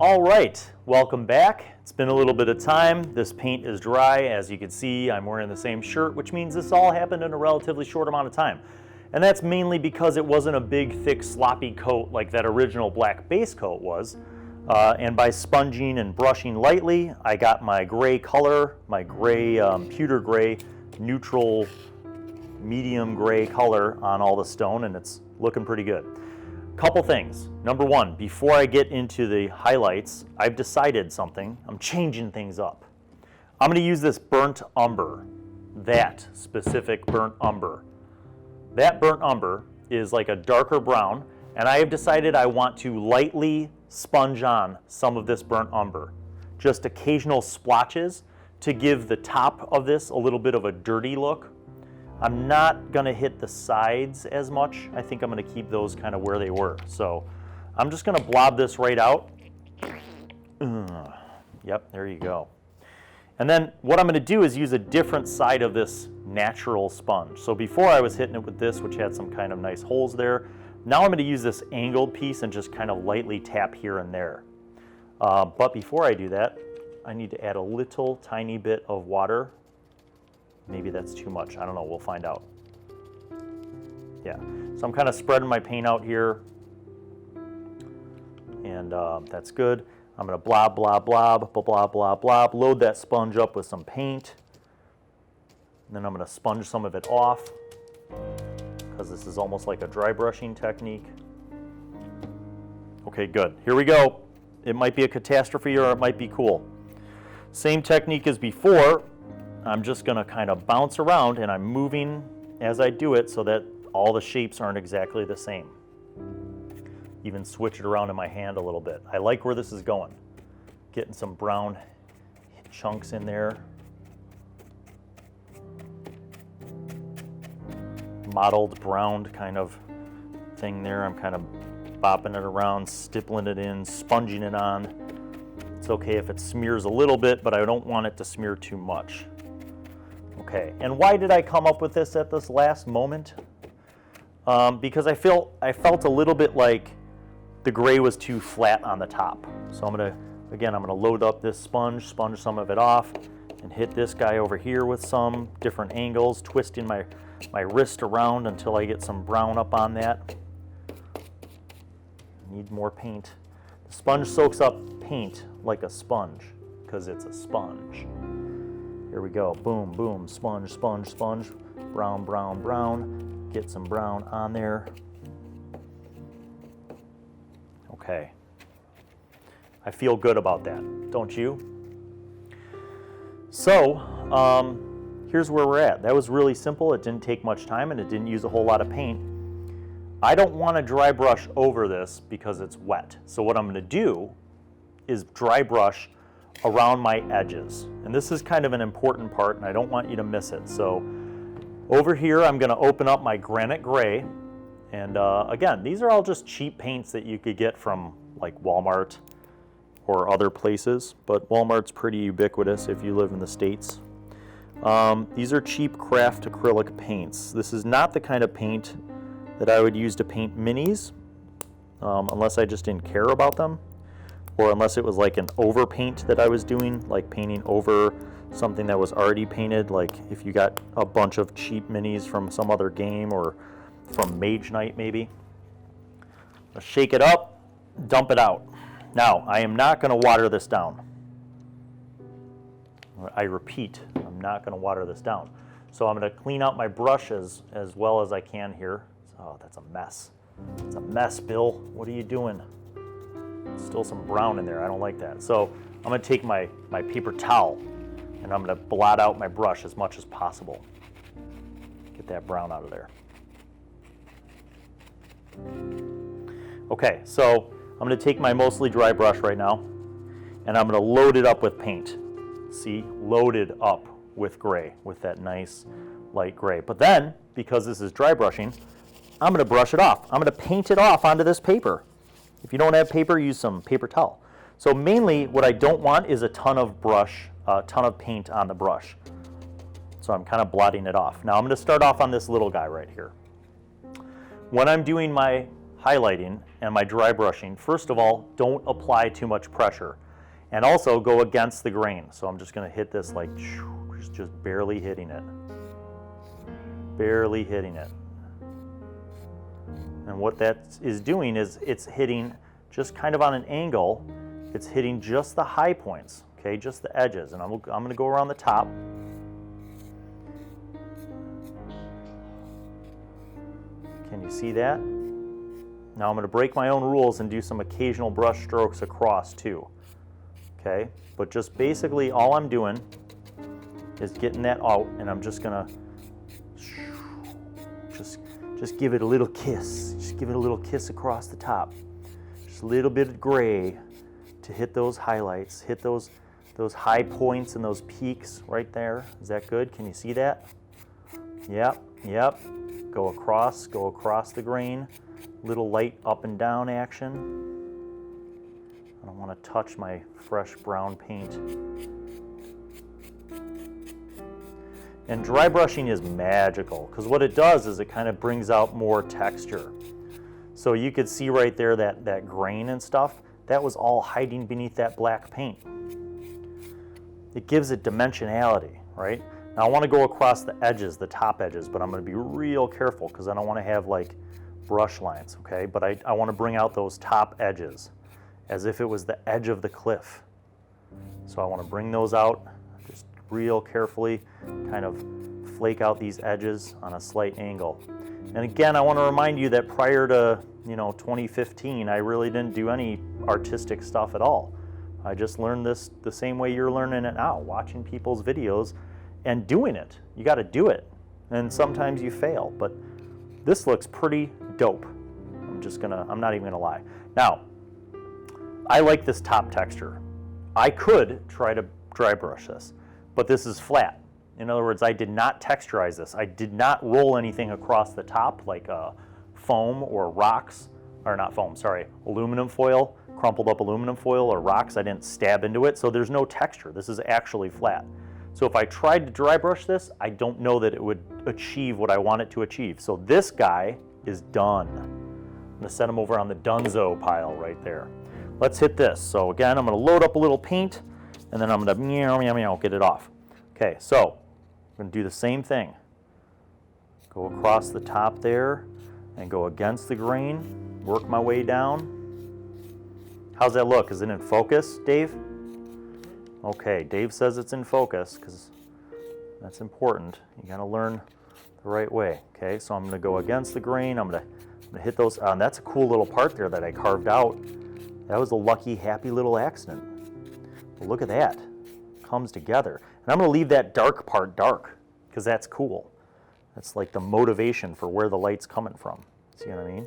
All right, welcome back. It's been a little bit of time. This paint is dry. As you can see, I'm wearing the same shirt, which means this all happened in a relatively short amount of time. And that's mainly because it wasn't a big, thick, sloppy coat like that original black base coat was. And by sponging and brushing lightly, I got my gray color, my gray, pewter gray, neutral, medium gray color on all the stone, and it's looking pretty good. Couple things. Number one, before I get into the highlights, I've decided something. I'm changing things up. I'm going to use this burnt umber, that specific burnt umber. That burnt umber is like a darker brown, and I have decided I want to lightly sponge on some of this burnt umber. Just occasional splotches to give the top of this a little bit of a dirty look. I'm not going to hit the sides as much. I think I'm going to keep those kind of where they were. So I'm just going to blob this right out. Yep, there you go. And then what I'm going to do is use a different side of this natural sponge. So before I was hitting it with this, which had some kind of nice holes there. Now I'm going to use this angled piece and just kind of lightly tap here and there. But before I do that, I need to add a little tiny bit of water. Maybe that's too much. I don't know. We'll find out. Yeah. So I'm kind of spreading my paint out here. And that's good. I'm going to blob, blob, blob, blob, blob, blob. Load that sponge up with some paint. And then I'm going to sponge some of it off, because this is almost like a dry brushing technique. Okay, good. Here we go. It might be a catastrophe or it might be cool. Same technique as before. I'm just going to kind of bounce around, and I'm moving as I do it so that all the shapes aren't exactly the same. Even switch it around in my hand a little bit. I like where this is going. Getting some brown chunks in there. Mottled brown kind of thing there. I'm kind of bopping it around, stippling it in, sponging it on. It's okay if it smears a little bit, but I don't want it to smear too much. Okay, and why did I come up with this at this last moment? Because I felt a little bit like the gray was too flat on the top. So I'm gonna load up this sponge some of it off, and hit this guy over here with some different angles, twisting my wrist around until I get some brown up on that. Need more paint. The sponge soaks up paint like a sponge, because it's a sponge. Here we go. Boom, boom, sponge, sponge, sponge. Brown, brown, brown. Get some brown on there. Okay. I feel good about that, don't you? So, here's where we're at. That was really simple. It didn't take much time, and it didn't use a whole lot of paint. I don't want to dry brush over this because it's wet. So what I'm going to do is dry brush around my edges. And this is kind of an important part, and I don't want you to miss it. So over here, I'm going to open up my granite gray. And again, these are all just cheap paints that you could get from like Walmart or other places, but Walmart's pretty ubiquitous if you live in the States. These are cheap craft acrylic paints. This is not the kind of paint that I would use to paint minis, unless I just didn't care about them, or unless it was like an over paint that I was doing, like painting over something that was already painted, like if you got a bunch of cheap minis from some other game or from Mage Night maybe. I'll shake it up, dump it out. Now, I am not going to water this down. I repeat, I'm not going to water this down. So I'm going to clean out my brush as well as I can here. Oh, that's a mess. It's a mess, Bill. What are you doing? Still some brown in there. I don't like that. So I'm going to take my paper towel, and I'm going to blot out my brush as much as possible. Get that brown out of there. Okay, so I'm going to take my mostly dry brush right now, and I'm going to load it up with paint. See, loaded up with gray, with that nice light gray. But then, because this is dry brushing, I'm going to brush it off. I'm going to paint it off onto this paper. If you don't have paper, use some paper towel. So mainly what I don't want is a ton of paint on the brush. So I'm kind of blotting it off. Now I'm going to start off on this little guy right here. When I'm doing my highlighting and my dry brushing, first of all, don't apply too much pressure. And also go against the grain. So I'm just gonna hit this like, just barely hitting it. Barely hitting it. And what that is doing is it's hitting just kind of on an angle. It's hitting just the high points, okay, just the edges. And I'm gonna go around the top. Can you see that? Now I'm gonna break my own rules and do some occasional brush strokes across too. Okay, but just basically all I'm doing is getting that out, and I'm just gonna just give it a little kiss. Just give it a little kiss across the top. Just a little bit of gray to hit those highlights, hit those high points and those peaks right there. Is that good? Can you see that? Yep, yep. Go across the grain. Little light up and down action. I don't want to touch my fresh brown paint. And dry brushing is magical because what it does is it kind of brings out more texture. So you could see right there that grain and stuff, that was all hiding beneath that black paint. It gives it dimensionality, right? Now I want to go across the edges, the top edges, but I'm going to be real careful because I don't want to have like brush lines, okay? But I want to bring out those top edges as if it was the edge of the cliff. So I want to bring those out just real carefully, kind of flake out these edges on a slight angle. And again, I want to remind you that prior to 2015, I really didn't do any artistic stuff at all. I just learned this the same way you're learning it now, watching people's videos and doing it. You got to do it. And sometimes you fail, but this looks pretty dope. I'm not even gonna lie. Now, I like this top texture. I could try to dry brush this, but this is flat. In other words, I did not texturize this. I did not roll anything across the top like foam or rocks, or not foam, sorry, aluminum foil, crumpled up aluminum foil or rocks. I didn't stab into it, so there's no texture. This is actually flat. So if I tried to dry brush this, I don't know that it would achieve what I want it to achieve. So this guy is done. I'm gonna set him over on the Dunzo pile right there. Let's hit this. So again, I'm gonna load up a little paint and then I'm gonna meow, meow, meow, get it off. Okay, so I'm gonna do the same thing. Go across the top there and go against the grain, work my way down. How's that look? Is it in focus, Dave? Okay, Dave says it's in focus because that's important. You gotta learn the right way. Okay, so I'm gonna go against the grain. I'm gonna hit those. And that's a cool little part there that I carved out. That was a lucky, happy little accident. But look at that, comes together. And I'm gonna leave that dark part dark because that's cool. That's like the motivation for where the light's coming from. See what I mean?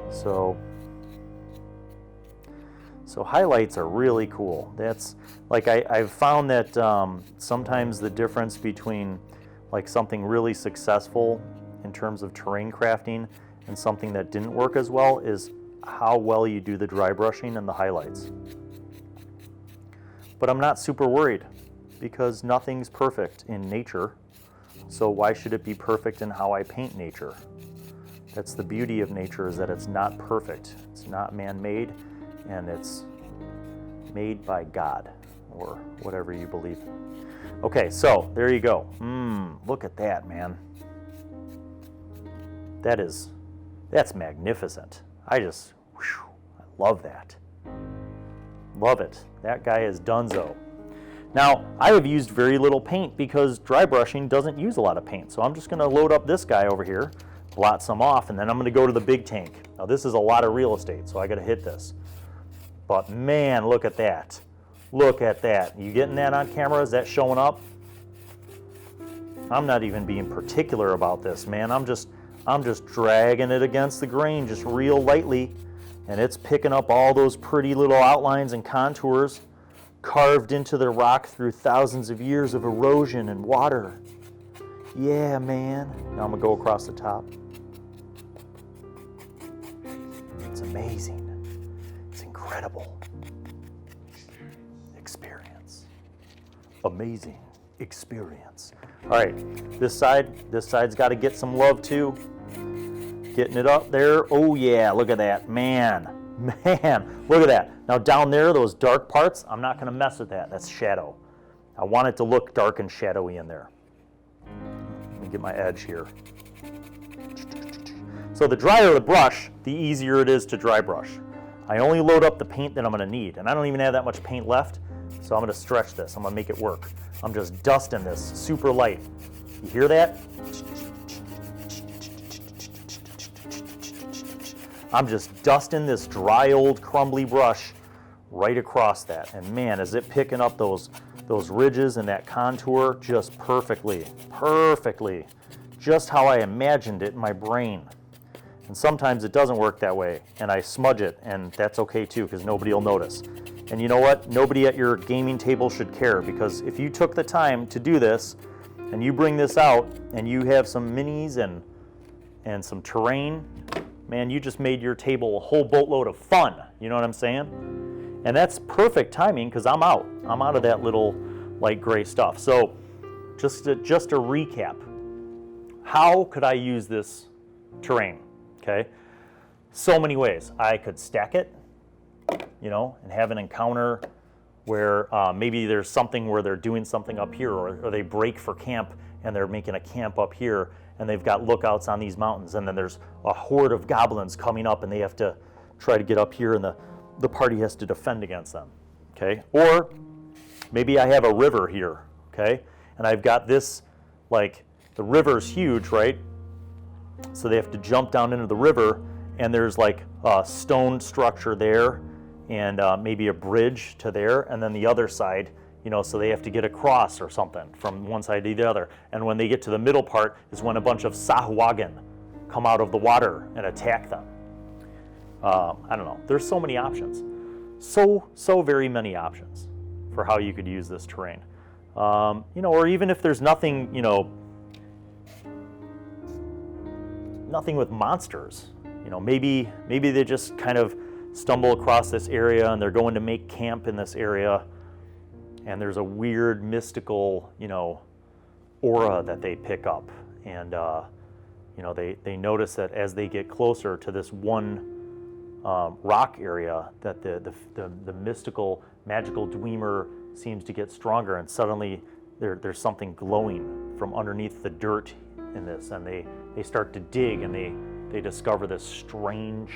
So highlights are really cool. That's like I've found that sometimes the difference between like something really successful in terms of terrain crafting and something that didn't work as well is how well you do the dry brushing and the highlights. But I'm not super worried because nothing's perfect in nature. So why should it be perfect in how I paint nature? That's the beauty of nature, is that it's not perfect. It's not man-made, and it's made by God, or whatever you believe. Okay, so there you go. Look at that, man. That's magnificent. I love that. Love it. That guy is donezo. Now, I have used very little paint because dry brushing doesn't use a lot of paint. So I'm just gonna load up this guy over here, blot some off, and then I'm gonna go to the big tank. Now this is a lot of real estate, so I gotta hit this. But man, look at that. Look at that. You getting that on camera? Is that showing up? I'm not even being particular about this, man. I'm just dragging it against the grain just real lightly, and it's picking up all those pretty little outlines and contours carved into the rock through thousands of years of erosion and water. Yeah, man. Now I'm gonna go across the top. It's amazing. It's incredible. Experience. Amazing experience. All right, this side's got to get some love too. Getting it up there. Oh yeah, look at that. Man, look at that. Now down there, those dark parts, I'm not gonna mess with that. That's shadow. I want it to look dark and shadowy in there. Let me get my edge here. So the drier the brush, the easier it is to dry brush. I only load up the paint that I'm gonna need, and I don't even have that much paint left, so I'm gonna stretch this. I'm gonna make it work. I'm just dusting this super light. You hear that? I'm just dusting this dry old crumbly brush right across that. And man, is it picking up those ridges and that contour just perfectly. Just how I imagined it in my brain. And sometimes it doesn't work that way, and I smudge it, and that's okay too, because nobody will notice. And you know what? Nobody at your gaming table should care, because if you took the time to do this, and you bring this out, and you have some minis and some terrain, man, you just made your table a whole boatload of fun. You know what I'm saying? And that's perfect timing, because I'm out. I'm out of that little light gray stuff. So just to recap, how could I use this terrain? Okay, so many ways. I could stack it, you know, and have an encounter where maybe there's something where they're doing something up here, or they break for camp and they're making a camp up here, and they've got lookouts on these mountains, and then there's a horde of goblins coming up and they have to try to get up here, and the party has to defend against them. Okay, or maybe I have a river here, okay, and I've got this, like, the river's huge, right? So they have to jump down into the river, and there's like a stone structure there, and maybe a bridge to there, and then the other side, you know, so they have to get across or something from one side to the other. And when they get to the middle part is when a bunch of Sahuagin come out of the water and attack them. I don't know. There's so many options. So very many options for how you could use this terrain. You know, or even if there's nothing, you know, nothing with monsters, you know, maybe they just kind of stumble across this area and they're going to make camp in this area, and there's a weird mystical, you know, aura that they pick up, and you know, they notice that as they get closer to this one rock area, that the mystical magical dweemer seems to get stronger, and suddenly there's something glowing from underneath the dirt in this, and they start to dig, and they discover this strange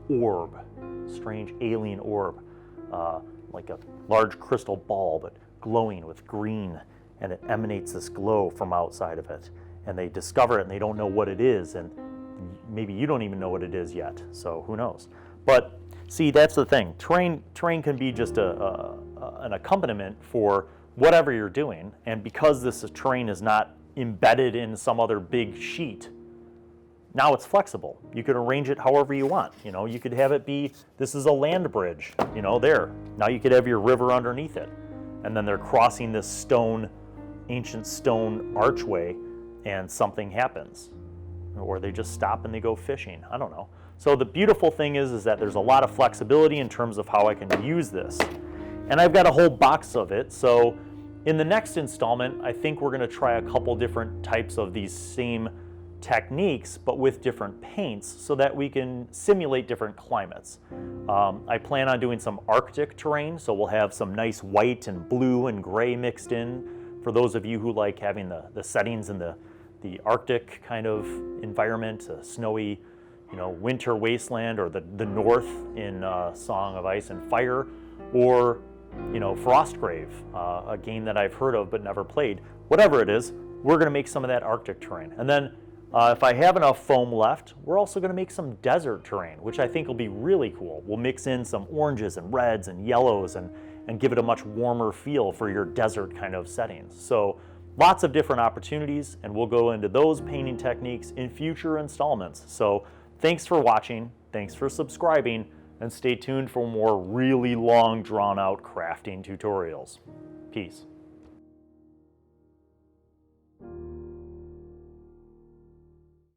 orb, strange alien orb, like a large crystal ball but glowing with green, and it emanates this glow from outside of it, and they discover it and they don't know what it is, and maybe you don't even know what it is yet, so who knows. But see, that's the thing. Terrain can be just an accompaniment for whatever you're doing, and because this terrain is not embedded in some other big sheet, now it's flexible. You could arrange it however you want. You know, you could have it be, this is a land bridge, you know, there. Now you could have your river underneath it, and then they're crossing this ancient stone archway, and something happens. Or they just stop and they go fishing. I don't know. So the beautiful thing is that there's a lot of flexibility in terms of how I can use this. And I've got a whole box of it, so in the next installment, I think we're going to try a couple different types of these same techniques, but with different paints, so that we can simulate different climates. I plan on doing some Arctic terrain, so we'll have some nice white and blue and gray mixed in, for those of you who like having the settings in the Arctic kind of environment, a snowy, you know, winter wasteland, or the north in Song of Ice and Fire, or, you know, Frostgrave, a game that I've heard of but never played. Whatever it is, we're going to make some of that Arctic terrain. And then if I have enough foam left, we're also going to make some desert terrain, which I think will be really cool. We'll mix in some oranges and reds and yellows and give it a much warmer feel for your desert kind of settings. So lots of different opportunities, and we'll go into those painting techniques in future installments. So thanks for watching, thanks for subscribing, and stay tuned for more really long, drawn-out crafting tutorials. Peace.